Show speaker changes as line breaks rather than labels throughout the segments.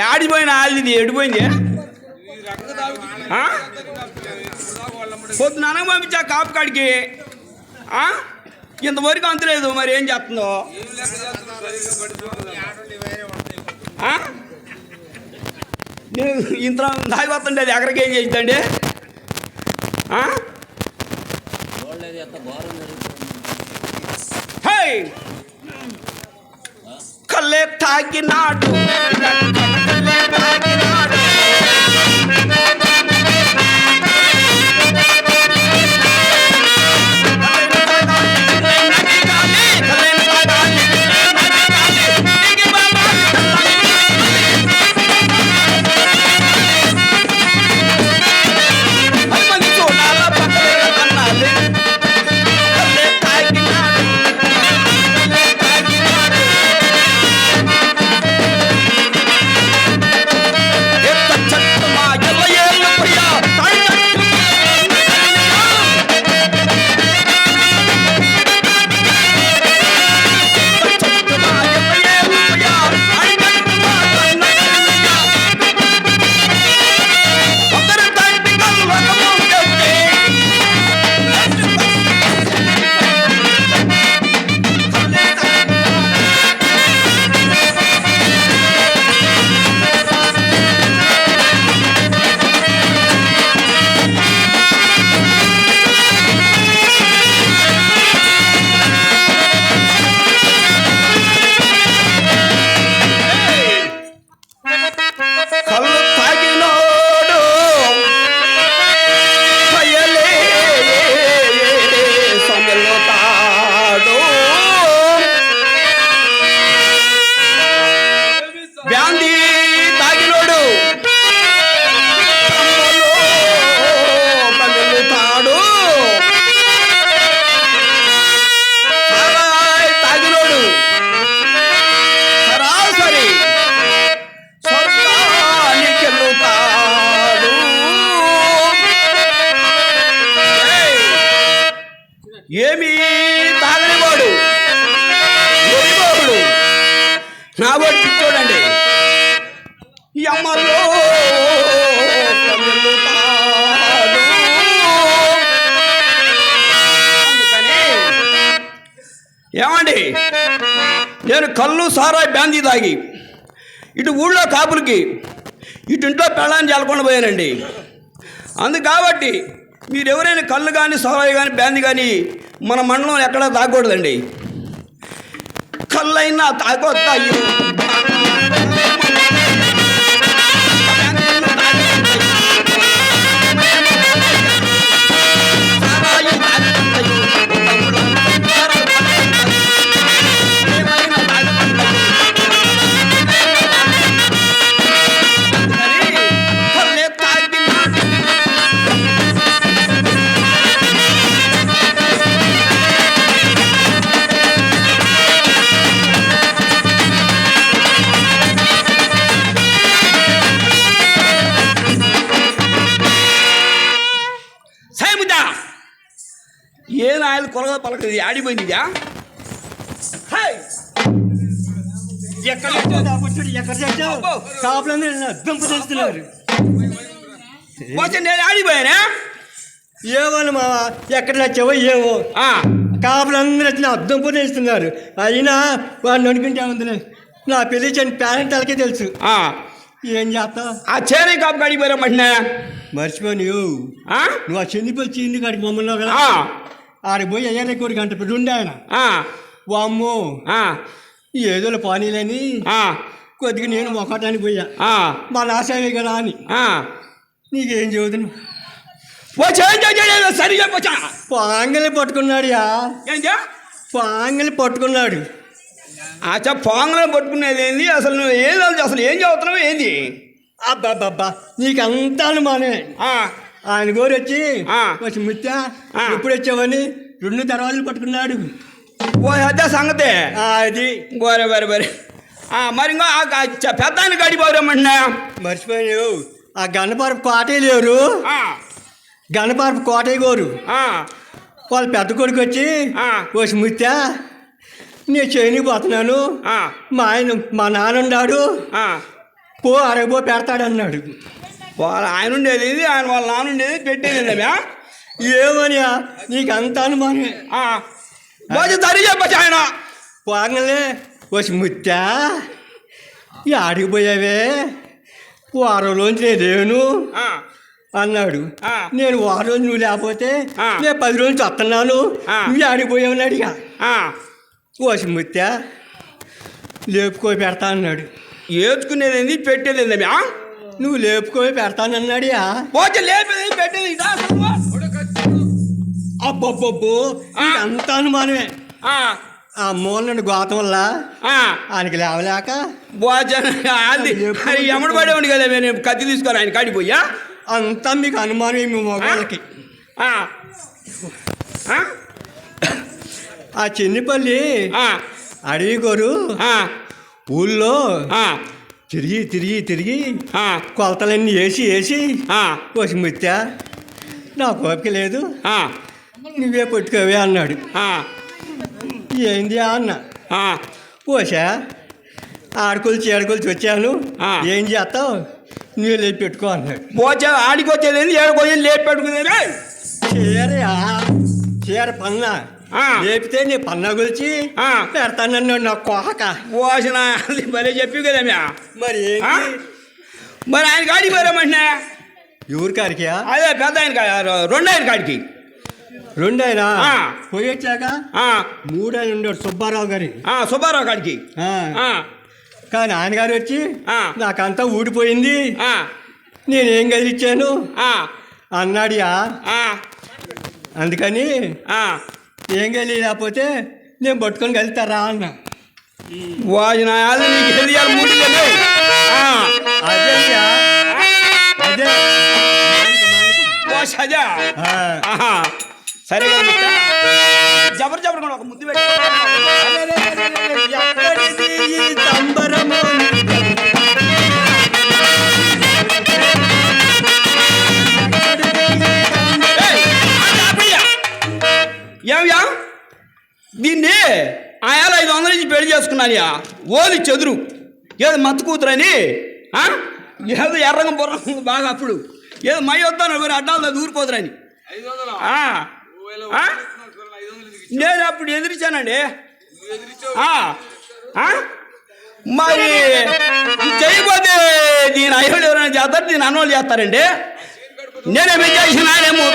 యాడిపోయిన ఆళ్ళది ఎడిపోయింది. పొద్దున అనగ పంపించా కాపు కాడికి ఇంతవరకు అంతలేదు. మరి ఏం చేస్తుందో ఇంత దాగి వస్తుంటే అది ఎక్కడికి ఏం చేద్దండి. కల్లే తాకినాడు కల్లే తాకినాడు ఏమి తాగనివాడు ఎరిగోడు నా వాడు చూడండి. ఈ అమ్మలో అందుకని ఏమండి నేను కళ్ళు సారాయి బ్యాందీ తాగి ఇటు ఊళ్ళో కాపులకి ఇటు ఇంట్లో పెళ్ళాన్ని చల్లకుండా పోయానండి. అందు కాబట్టి మీరు ఎవరైనా కళ్ళు కానీ సారాయి కానీ బ్యాందీ కానీ మన మండలం ఎక్కడా తాగకూడదండి. కళ్ళైనా తాగొద్దాయి ఏం ఆయన కొలగ పలకది ఆడిపోయిందిగా.
ఎక్కడ
నేను ఆడిపోయానా
ఏమోను మావా, ఎక్కడ నచ్చావో ఏమో కాపులందరూ వచ్చిన అద్దం పొందిస్తున్నారు. అయినా వాడిని అనుకుంటా ఉంది నా పెళ్లి చని పేరెంటాలకే తెలుసు. ఏం చేస్తా
ఆ చేరే కాపు కాడిపోయారా మట్టినా
మర్చిపోయి నువ్వు ఆ చెందిపల్లి చీంది కాడికి మమ్మల్ని కదా ఆడికి పోయి అయ్యారే కోడి గంట పెట్టి ఉండే ఆయన. వామ్మో ఏదో పానీలని కొద్దిగా నేను మొక్కటానికి పోయా మా నాశమే కదా అని. నీకేం చదువుతున్నా
సరిగా
పాంగలి పట్టుకున్నాడు పాంగలి పట్టుకున్నాడు.
పాంగలో పట్టుకునేది ఏంది అసలు? నువ్వు అసలు ఏం చదువుతున్నావు ఏంది?
అబ్బాబ్బా నీకు అంతా మానే. ఆయన గోరు వచ్చి ముత్యా ఎప్పుడు వచ్చావని 2 దర్వాజలు పట్టుకున్నాడు.
అదే సంగతే
అది
బరే బరే బరే. మరి ఇంకా పెద్దాన్ని గడిపోరమ్మంటున్నా
మర్చిపోయావు. ఆ గణపరపు కోటే లేరు, గణపరపు కోటే గోరు వాళ్ళ పెద్ద కొడుకు వచ్చి ముత్యా నేను చేయని పోతున్నాను. మా నాన్న ఉన్నాడు పో అరగబో పెడతాడన్నాడు.
వాళ్ళ ఆయన ఉండేది ఇది, ఆయన వాళ్ళ నాన్న ఉండేది పెట్టేది.
ఏమనియా నీకు అంత అనుమానమే.
బాగా తరి చెప్పచ్చు ఆయన.
పోగలే వచ్చి ముత్తా ఈ ఆడిపోయావే వారంలోంచి నేను లేను అన్నాడు. నేను వారం రోజు నువ్వు లేకపోతే నేను 10 రోజులు వస్తున్నాను, నువ్వు ఆడిపోయావని అడిగా. వచ్చి ముత్తా లేపుకొని పెడతా అన్నాడు.
ఏడ్చుకునేది పెట్టేది
నువ్వు లేపుకొని పెడతానన్నాడియా.
పోతే లేపేది పెట్టేది
అబ్బబ్బబ్బో అంత అనుమానమే. ఆ మూలనుండి గోతం వల్ల ఆయనకి లేవలేక
ఎమ్మడి పడేవాడి కదా నేను కత్తి తీసుకొని ఆయన కాడిపోయా.
అంతా మీకు అనుమానం మీ మొగాళ్ళకి. ఆ చిన్నపల్లి అడవి గోరు ఊళ్ళో తిరిగి తిరిగి తిరిగి కొలతలన్నీ వేసి వచ్చి ముత్తా నా కోపిక లేదు, నువ్వే పట్టుకోవే అన్నాడు. ఏంది అన్న పోసా ఆడుకొలిచి ఏడుకొలిచి వచ్చాను, ఏం చేస్తావు నువ్వే లేపి పెట్టుకో అన్నాడు.
పోచా ఆడికొచ్చేది ఏడుకొచ్చేది లేపి పెట్టుకునేది.
చీర పన్నా లేపితే నీ పన్నా కొలిచి పెడతానన్నాడు. నా కోహక
పోసిన భలే చెప్పి కదా.
మరి
మరి ఆయన కాడికి పోయామంటున్నా.
ఎవరి కాడికి?
అదే పెద్ద ఆయన రెండు ఆయన కాడికి.
రెండైనా పోయేట్లాగా 3 ఆయన ఉన్నాడు సుబ్బారావు గారి.
సుబ్బారావు కాడికి.
కానీ ఆయన గారు వచ్చి నాకంతా ఊడిపోయింది, నేనేం కదిలిచ్చాను అన్నాడియా. అందుకని ఏం కలిగి లేకపోతే నేను పట్టుకొని వెళ్తారా అన్న.
అదే సరే జబర్ జబర్ ఒక ముద్దు పెట్టి ఏమయ్యా దీన్ని ఆయాలు 500 నుంచి పెళ్లి చేసుకున్నాను. ఓలి చెదురు ఏదో మత్తు కూతురని ఏదో ఎర్రంగం బుర్రం బాగా అప్పుడు ఏదో మై వద్దాను ఎవరు అడ్డాలు దూరిపోతురని నేను అప్పుడు ఎదిరించానండి. మరి చేయకపోతే దీని అయ్యోళ్ళు ఎవరైనా చేస్తారు, దీని అన్నోళ్ళు చేస్తారండి. నేనేమి చేసిన ఆయనేమో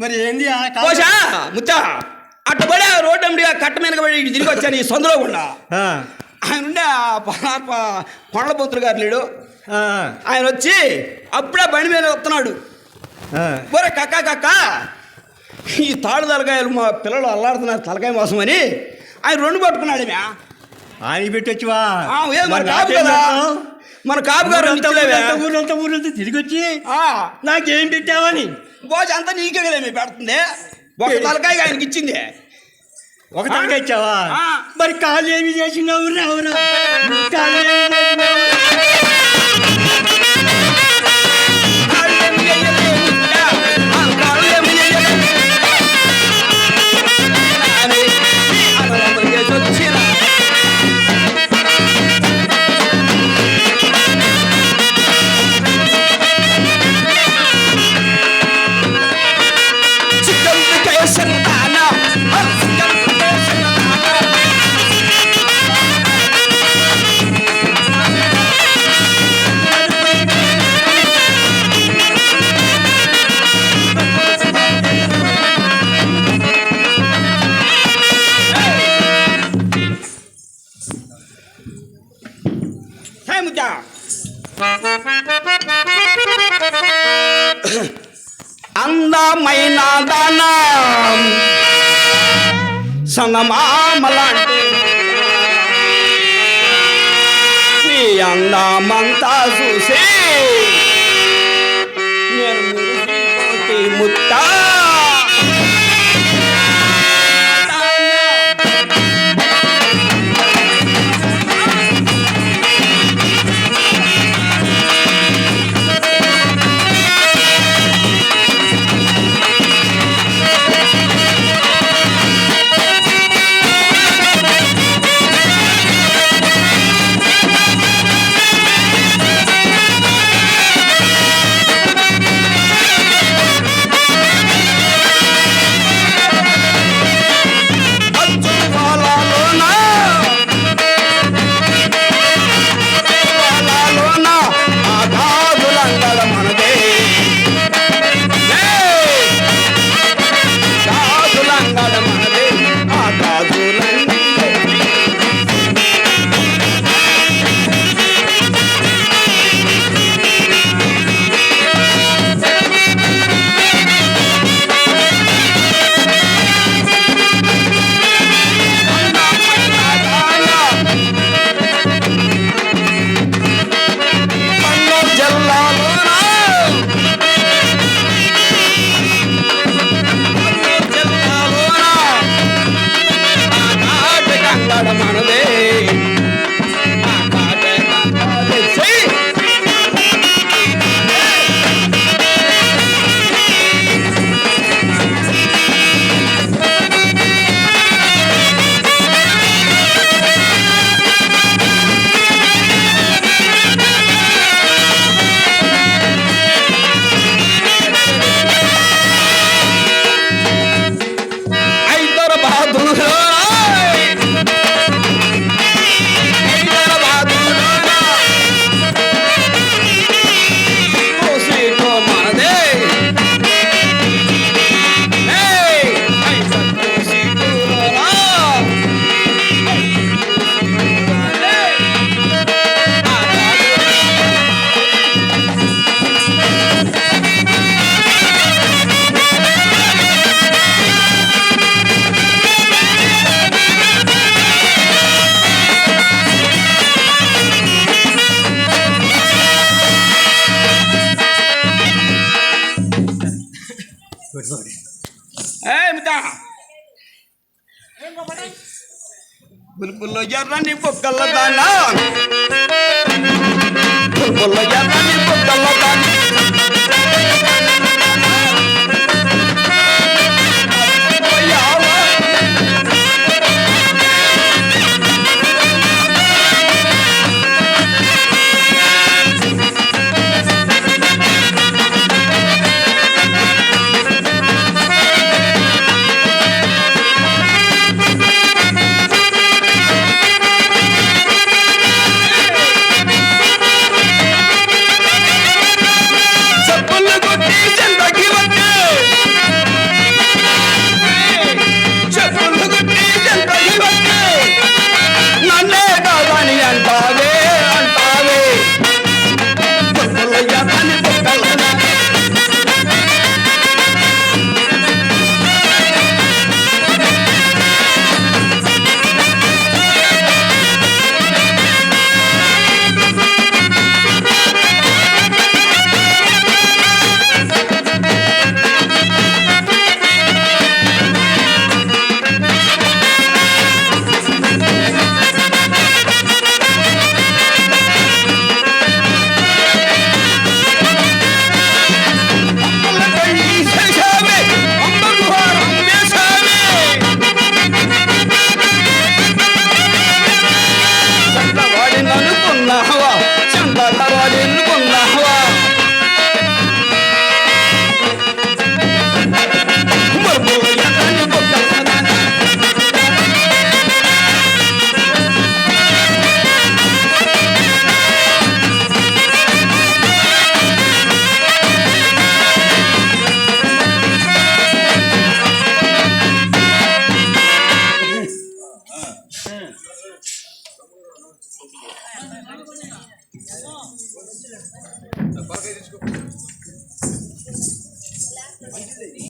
మరి ఏంది
కోసా ముచ్చా అట్టుబడి రోడ్డు అమ్మడి కట్ట మీద పడి ఇటు తిరిగి వచ్చాను ఈ సందులో కూడా. ఆయన ఉండే కొండలపొత్తులు గారు లేడు, ఆయన వచ్చి అప్పుడే బండి మీద వస్తున్నాడు. ఒరే కక్క కక్క ఈ తాడు తలకాయలు మా పిల్లలు అల్లాడుతున్నారు తలకాయ మోసం అని ఆయన 2 పట్టుకున్నాడు.
ఆయన పెట్టొచ్చువా
మన కాపు కదా, మన కాపు గారు
ఊరంతా తిరిగి వచ్చి నాకేం పెట్టావని.
బోజ అంతా నీకే కదా మీ పెడుతుంది. ఒక తలకాయ ఆయనకి ఇచ్చింది.
ఒక తలకాయ ఇచ్చావా? మరి కాళ్ళు ఏమి చేసినావు రావురా? అందమైన దానం
సంగమామలాంటి నీ అందమంతా చూసి నేను మురిసిపోతే ముత్తా బుల్బుల్లో ఎర్రని బొక్కల దానా బుల్బుల్లో ఎర్రని బొక్కల దానా